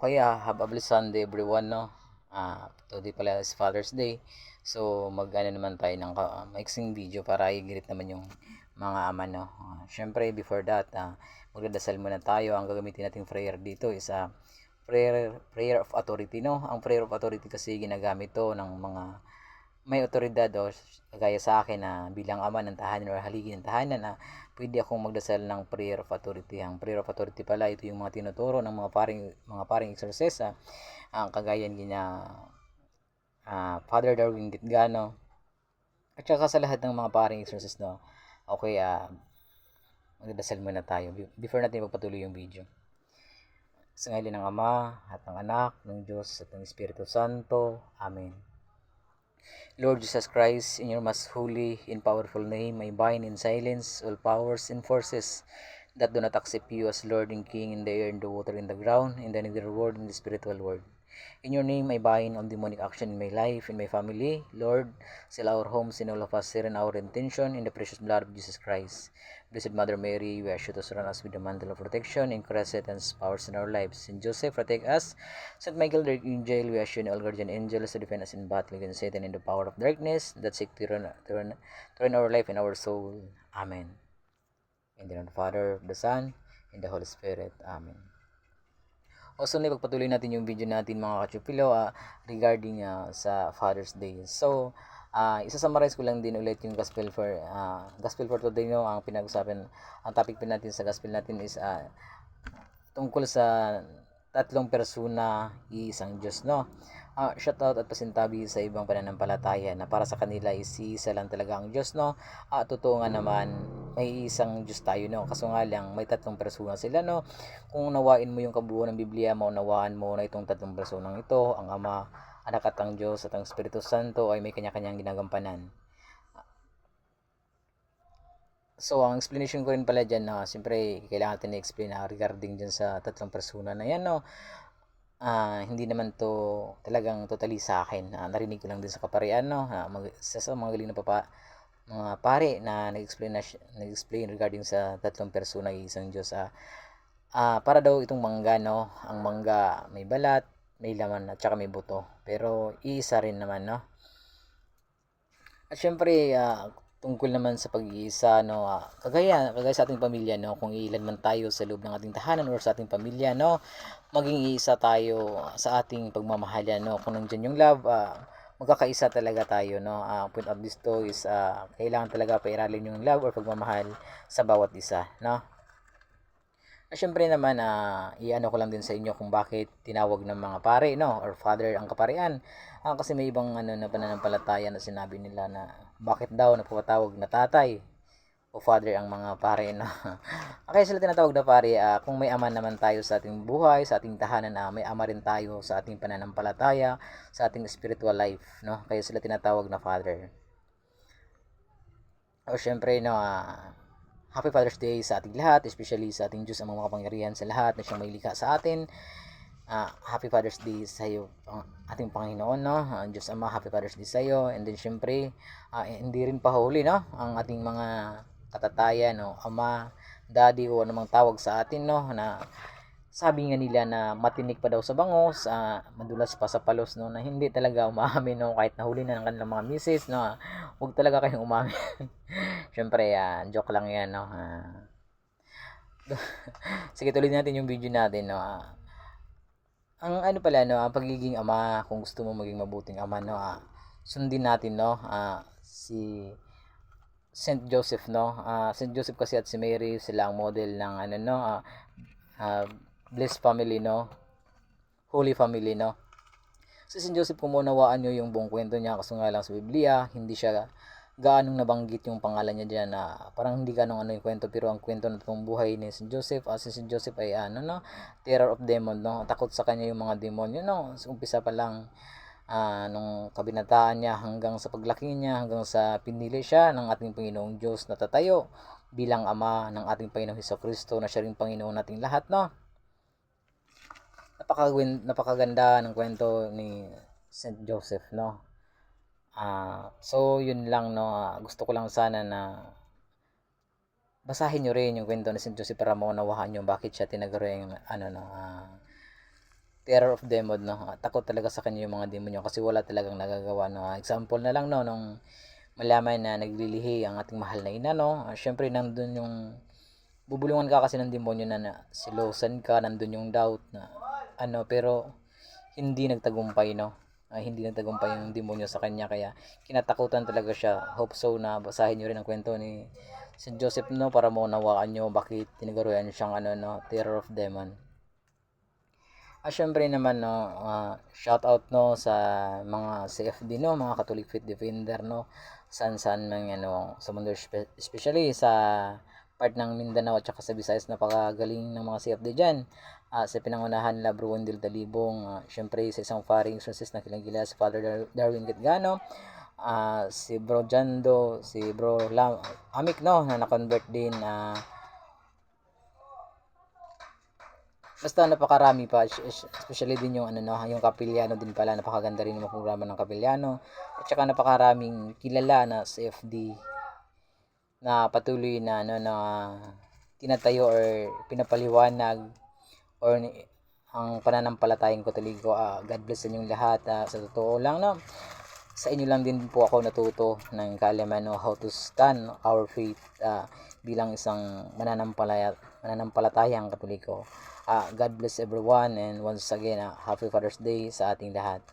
Okay, have a blessed Sunday everyone, no? Today pala is Father's Day. So, mag-ano naman tayo ng maiksing video para i-greet naman yung mga ama, no? Syempre, before that, magdadasal muna tayo. Ang gagamitin nating prayer dito is prayer of authority, no? Ang prayer of authority kasi ginagamit to ng mga may otoridad o kagaya sa akin na bilang ama ng tahanan o haligi ng tahanan na pwede akong magdasal ng prayer of authority. Ang prayer of authority pala ito yung mga tinuturo ng mga paring exorcisa ang kagaya ni na Father Darwin Ditgano at saka sa lahat ng mga paring exorcist, no. Okay, magdasal muna tayo before natin magpatuloy yung video. Sa ngalan ng Ama at ng Anak ng Diyos at ng Espiritu Santo. Amen. Lord Jesus Christ, in your most holy and powerful name, I bind in silence all powers and forces that do not accept you as Lord and King in the air, in the water, in the ground, in the nether world, in the spiritual world. In your name, I bind all demonic action in my life, in my family. Lord, seal our homes and all of us here in our intention in the precious blood of Jesus Christ. Blessed Mother Mary, we ask you to surround us with the mantle of protection and crescent and powers in our lives. Saint Joseph, protect us. Saint Michael, the angel, we ask you and all guardian angels to defend us in battle against Satan and the power of darkness that seek to ruin our life and our soul. Amen. In the name of the Father, the Son, and the Holy Spirit. Amen. Also, pagpatuloy natin yung video natin mga kachupilo regarding sa Father's Day. So, isa-summarize ko lang din ulit yung gospel for today, no. Ang pinag-usapan, ang topic pin natin sa gospel natin is tungkol sa tatlong persona, isang Diyos, no. Shoutout at pasintabi sa ibang pananampalataya na para sa kanila is isa lang talaga ang Diyos, no. Totoo nga naman, may isang Diyos tayo, no. Kaso nga lang, may tatlong persona sila, no. Kung nawain mo yung kabuuan ng Biblia, maunawaan mo na itong tatlong personang ito, ang Ama, Anak at ang Diyos at ang Espiritu Santo ay may kanya-kanyang ginagampanan. So, ang explanation ko rin pala dyan na siyempre kailangan natin i-explain regarding dyan sa tatlong persona na yan, no. Hindi naman to talagang totally sa akin. Narinig ko lang din sa kaparian, no. Sa mga galing na mga pare na nag-explain regarding sa tatlong persona isang Diyos. Para daw itong mangga, no. Ang mangga may balat, may laman at saka may buto. Pero iisa rin naman, no. At syempre, tungkol naman sa pag-iisa, no, kagaya sa ating pamilya, no, kung ilan man tayo sa loob ng ating tahanan or sa ating pamilya, no, maging isa tayo sa ating pagmamahalan, no. Kung nandiyan yung love, magkakaisa talaga tayo, no. Point of this to is kailangan talaga pairalin yung love or pagmamahal sa bawat isa, no. Syempre naman, iano ko lang din sa inyo kung bakit tinawag ng mga pare, no, or father ang kaparian. Kasi may ibang na pananampalataya na sinabi nila na bakit daw napapatawag na tatay o father ang mga pare, no. Kaya sila tinatawag na pare, kung may ama naman tayo sa ating buhay, sa ating tahanan, may ama rin tayo sa ating pananampalataya, sa ating spiritual life, no. Kaya sila tinatawag na father. O syempre, no, Happy Father's Day sa ating lahat, especially sa ating Diyos ang mga makapangyarihan sa lahat na siyang may likha sa atin. Happy Father's Day sa iyo, ating Panginoon, no? Diyos Ama, Happy Father's Day sa iyo. And then syempre, hindi rin pahuli, no? Ang ating mga katatayan, no? Ama, Daddy o anumang tawag sa atin, no? Na sabi nga nila na matinik pa daw sa bangos, madulas pa sa palos, no, na hindi talaga umaamin, no, kahit nahuli na ng kanilang mga misis, no. Huwag talaga kayong umamin. Syempre, joke lang yan, no. Sige, tuloy natin yung video natin, no. Ang ano pala, no, ang pagiging ama, kung gusto mo maging mabuting ama, no, sundin natin, no, si Saint Joseph, no. Saint Joseph kasi at si Mary, sila ang model ng ano, no, blessed family, no, holy family, no. So, si Joseph, kung maunawaan nyo yung buong kwento niya, kasi nga lang sa Biblia, hindi siya gaanong nabanggit yung pangalan niya dyan, na parang hindi ganong ano yung kwento, pero ang kwento na itong buhay ni si Joseph, si Joseph ay ano, no, terror of demon, no, takot sa kanya yung mga demonyo, no, so, umpisa pa lang, nung kabinataan niya hanggang sa paglaki niya, hanggang sa pinili siya ng ating Panginoong Diyos na tatayo bilang ama ng ating Panginoong Hesukristo na siya ring Panginoon nating lahat, no. Napakaganda ng kwento ni Saint Joseph, no. So yun lang, no. Gusto ko lang sana na basahin nyo rin yung kwento ni Saint Joseph para maunawaan nyo bakit siya tinaguri yung ano, no, terror of demon, no? Takot talaga sa kanya yung mga demonyo kasi wala talagang nagagawa, no? Example na lang, no, nung malaman na naglilihi ang ating mahal na ina, no? Syempre nandun yung bubulungan ka kasi ng demonyo na silosan ka, nandun yung doubt na ano, pero hindi nagtagumpay, no? Hindi nagtagumpay yung demonyo sa kanya, kaya kinatakutan talaga siya. Hope so na basahin nyo rin ang kwento ni St. Joseph, no, para maunawaan nyo bakit tinagaruyan siyang ano, no, terror of demon. Syempre naman, no, shout out, no, sa mga CFD, no, mga Catholic Faith Defender, no, saan man ano sa mundo, especially sa part ng Mindanao at saka sa Visayas. Napakagaling ng mga CFD diyan. Sa pinangunahan nila Bro Wendell Talibong, syempre sa isang foreign exorcist na kilang-kilala si Father Darwin Gatgano, si Bro Jando, si Bro Amik, no, na na-convert din. Basta napakarami pa, especially din yung ano, no, yung Kapilyano din pala, napakaganda rin yung programa ng Kapilyano. At saka napakaraming kilala na CFD na patuloy na ano, na tinatayo or pinapaliwanag or ang pananampalatayang Katoliko. God bless sa inyong lahat. Sa totoo lang, no, sa inyo lang din po ako natuto ng kaalaman, no, how to stand our faith bilang isang mananampalatayang Katoliko. God bless everyone, and once again, Happy Father's Day sa ating lahat.